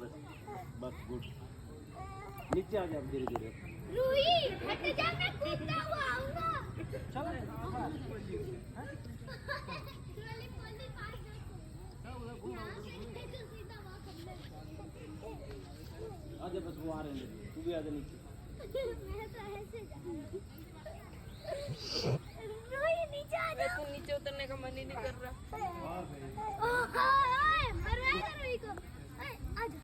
बस बस गुड नीचे आ जा धीरे धीरे रूही हट जा मैं कूदता हुआ आऊंगा चलो ट्रॉली ट्रॉली पास देखो यहां से तो सीधा वहां करना आजा बस वो आ रहे हैं तू भी आ जा नीचे मैं तो ऐसे रूही नीचे आ जा नीचे उतरने का मन ही नहीं कर रहा।